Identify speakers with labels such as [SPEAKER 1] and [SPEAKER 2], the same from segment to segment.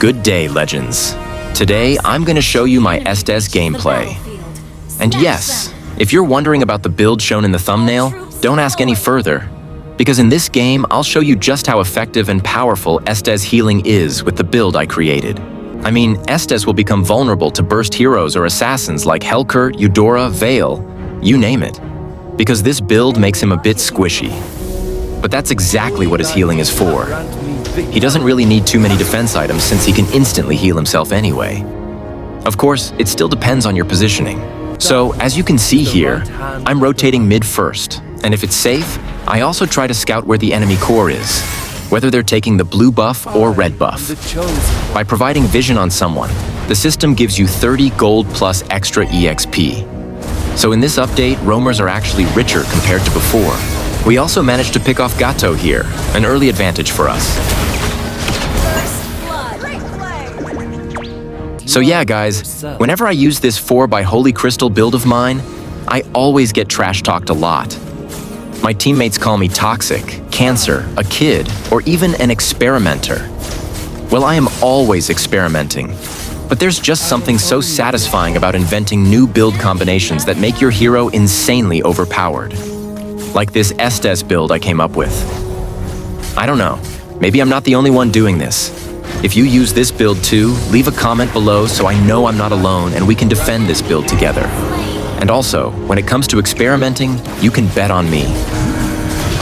[SPEAKER 1] Good day, legends. Today, I'm going to show you my Estes gameplay. And yes, if you're wondering about the build shown in the thumbnail, don't ask any further. Because in this game, I'll show you just how effective and powerful Estes healing is with the build I created. I mean, Estes will become vulnerable to burst heroes or assassins like Helker, Eudora, Vale, you name it. Because this build makes him a bit squishy. But that's exactly what his healing is for. He doesn't really need too many defense items since he can instantly heal himself anyway. Of course, it still depends on your positioning. So, as you can see here, I'm rotating mid first, and if it's safe, I also try to scout where the enemy core is, whether they're taking the blue buff or red buff. By providing vision on someone, the system gives you 30 gold plus extra EXP. So in this update, roamers are actually richer compared to before. We also managed to pick off Gato here, an early advantage for us. So yeah guys, whenever I use this 4 by Holy Crystal build of mine, I always get trash talked a lot. My teammates call me toxic, cancer, a kid, or even an experimenter. Well, I am always experimenting, but there's just something so satisfying about inventing new build combinations that make your hero insanely overpowered. Like this Estes build I came up with. I don't know, maybe I'm not the only one doing this. If you use this build too, leave a comment below so I know I'm not alone and we can defend this build together. And also, when it comes to experimenting, you can bet on me.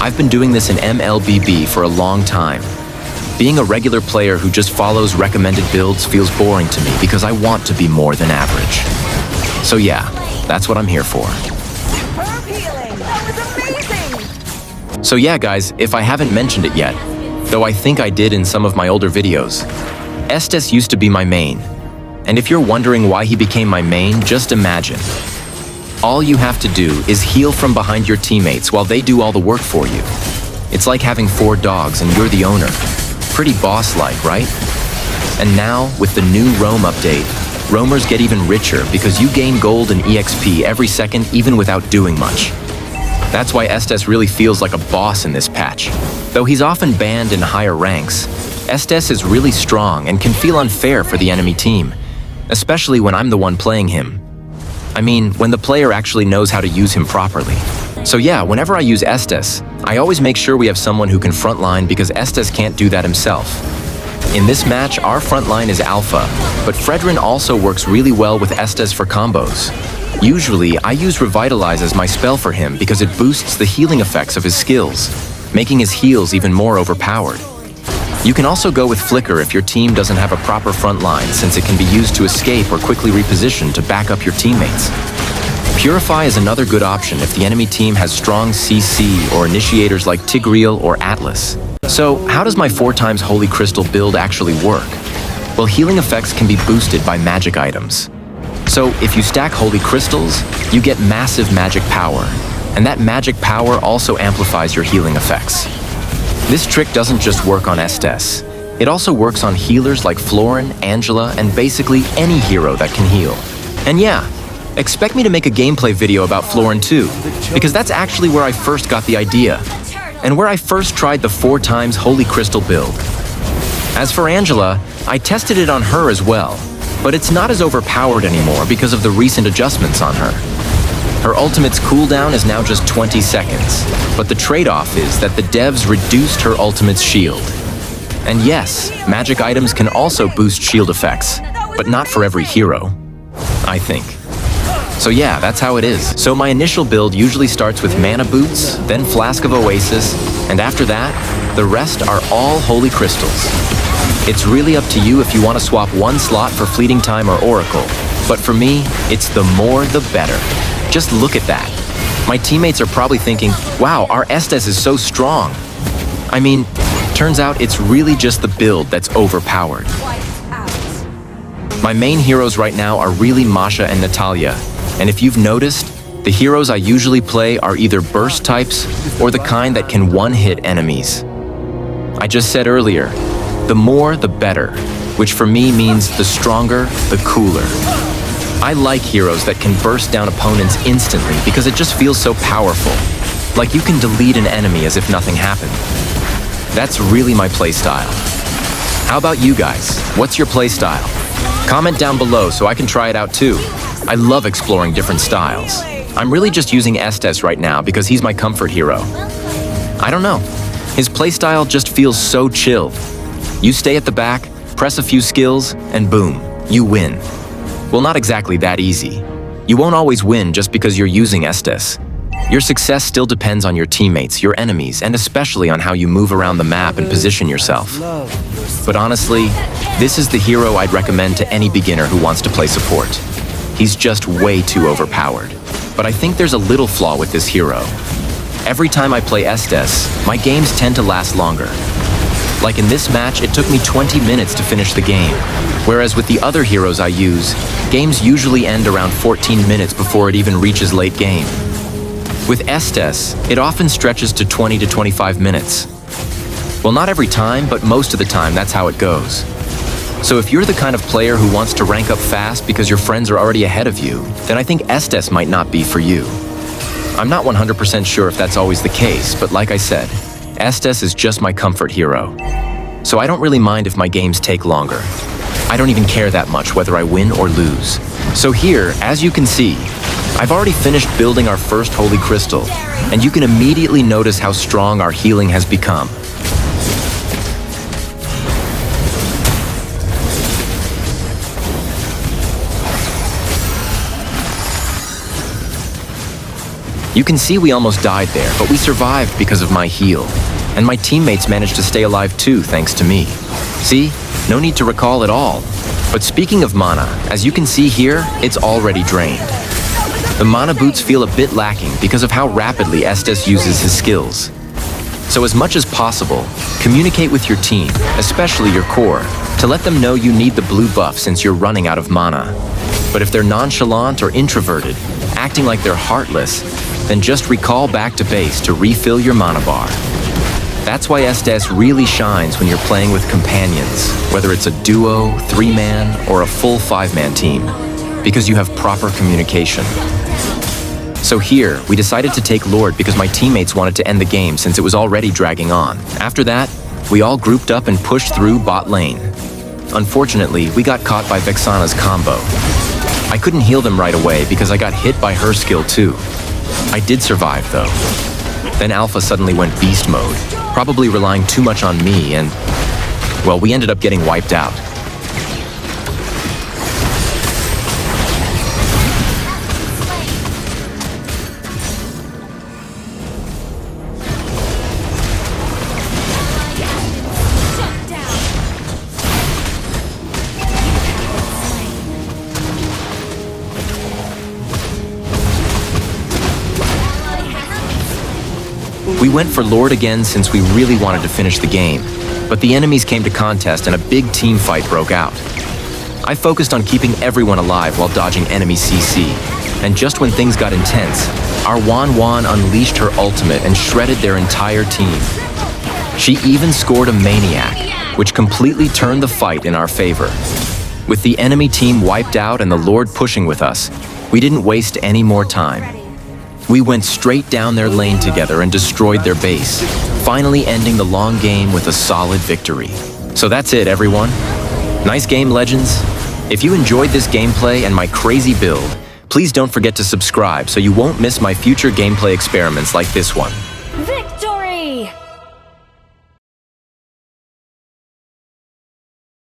[SPEAKER 1] I've been doing this in MLBB for a long time. Being a regular player who just follows recommended builds feels boring to me because I want to be more than average. So yeah, that's what I'm here for. So yeah guys, if I haven't mentioned it yet, though I think I did in some of my older videos, Estes used to be my main. And if you're wondering why he became my main, just imagine. All you have to do is heal from behind your teammates while they do all the work for you. It's like having 4 dogs and you're the owner. Pretty boss-like, right? And now, with the new roam update, roamers get even richer because you gain gold and EXP every second even without doing much. That's why Estes really feels like a boss in this patch. Though he's often banned in higher ranks, Estes is really strong and can feel unfair for the enemy team, especially when I'm the one playing him. I mean, when the player actually knows how to use him properly. So yeah, whenever I use Estes, I always make sure we have someone who can frontline because Estes can't do that himself. In this match, our frontline is Alpha, but Fredrin also works really well with Estes for combos. Usually, I use Revitalize as my spell for him because it boosts the healing effects of his skills, making his heals even more overpowered. You can also go with Flicker if your team doesn't have a proper front line since it can be used to escape or quickly reposition to back up your teammates. Purify is another good option if the enemy team has strong CC or initiators like Tigreal or Atlas. So, how does my 4 times Holy Crystal build actually work? Well, healing effects can be boosted by magic items. So, if you stack Holy Crystals, you get massive magic power, and that magic power also amplifies your healing effects. This trick doesn't just work on Estes. It also works on healers like Florin, Angela, and basically any hero that can heal. And yeah, expect me to make a gameplay video about Florin too, because that's actually where I first got the idea, and where I first tried the 4 times Holy Crystal build. As for Angela, I tested it on her as well, but it's not as overpowered anymore because of the recent adjustments on her. Her ultimate's cooldown is now just 20 seconds, but the trade-off is that the devs reduced her ultimate's shield. And yes, magic items can also boost shield effects, but not for every hero, I think. So yeah, that's how it is. So my initial build usually starts with Mana Boots, then Flask of Oasis, and after that, the rest are all Holy Crystals. It's really up to you if you want to swap 1 slot for Fleeting Time or Oracle, but for me, it's the more the better. Just look at that. My teammates are probably thinking, wow, our Estes is so strong. I mean, turns out it's really just the build that's overpowered. My main heroes right now are really Masha and Natalia, and if you've noticed, the heroes I usually play are either burst types or the kind that can one-hit enemies. I just said earlier, the more the better, which for me means the stronger, the cooler. I like heroes that can burst down opponents instantly because it just feels so powerful. Like you can delete an enemy as if nothing happened. That's really my playstyle. How about you guys? What's your playstyle? Comment down below so I can try it out too. I love exploring different styles. I'm really just using Estes right now because he's my comfort hero. I don't know. His playstyle just feels so chill. You stay at the back, press a few skills, and boom, you win. Well, not exactly that easy. You won't always win just because you're using Estes. Your success still depends on your teammates, your enemies, and especially on how you move around the map and position yourself. But honestly, this is the hero I'd recommend to any beginner who wants to play support. He's just way too overpowered. But I think there's a little flaw with this hero. Every time I play Estes, my games tend to last longer. Like in this match, it took me 20 minutes to finish the game, whereas with the other heroes I use, games usually end around 14 minutes before it even reaches late game. With Estes, it often stretches to 20 to 25 minutes. Well, not every time, but most of the time that's how it goes. So if you're the kind of player who wants to rank up fast because your friends are already ahead of you, then I think Estes might not be for you. I'm not 100% sure if that's always the case, but like I said, Estes is just my comfort hero. So I don't really mind if my games take longer. I don't even care that much whether I win or lose. So here, as you can see, I've already finished building our first Holy Crystal, and you can immediately notice how strong our healing has become. You can see we almost died there, but we survived because of my heal. And my teammates managed to stay alive too, thanks to me. See? No need to recall at all. But speaking of mana, as you can see here, it's already drained. The mana boots feel a bit lacking because of how rapidly Estes uses his skills. So as much as possible, communicate with your team, especially your core, to let them know you need the blue buff since you're running out of mana. But if they're nonchalant or introverted, acting like they're heartless, then just recall back to base to refill your mana bar. That's why Estes really shines when you're playing with companions, whether it's a duo, 3-man, or a full 5-man team, because you have proper communication. So here, we decided to take Lord because my teammates wanted to end the game since it was already dragging on. After that, we all grouped up and pushed through bot lane. Unfortunately, we got caught by Vexana's combo. I couldn't heal them right away because I got hit by her skill too. I did survive though. Then Alpha suddenly went beast mode, probably relying too much on me and, well, we ended up getting wiped out. We went for Lord again since we really wanted to finish the game, but the enemies came to contest and a big team fight broke out. I focused on keeping everyone alive while dodging enemy CC, and just when things got intense, our Wan unleashed her ultimate and shredded their entire team. She even scored a Maniac, which completely turned the fight in our favor. With the enemy team wiped out and the Lord pushing with us, we didn't waste any more time. We went straight down their lane together and destroyed their base, finally ending the long game with a solid victory. So that's it, everyone. Nice game, Legends. If you enjoyed this gameplay and my crazy build, please don't forget to subscribe so you won't miss my future gameplay experiments like this one.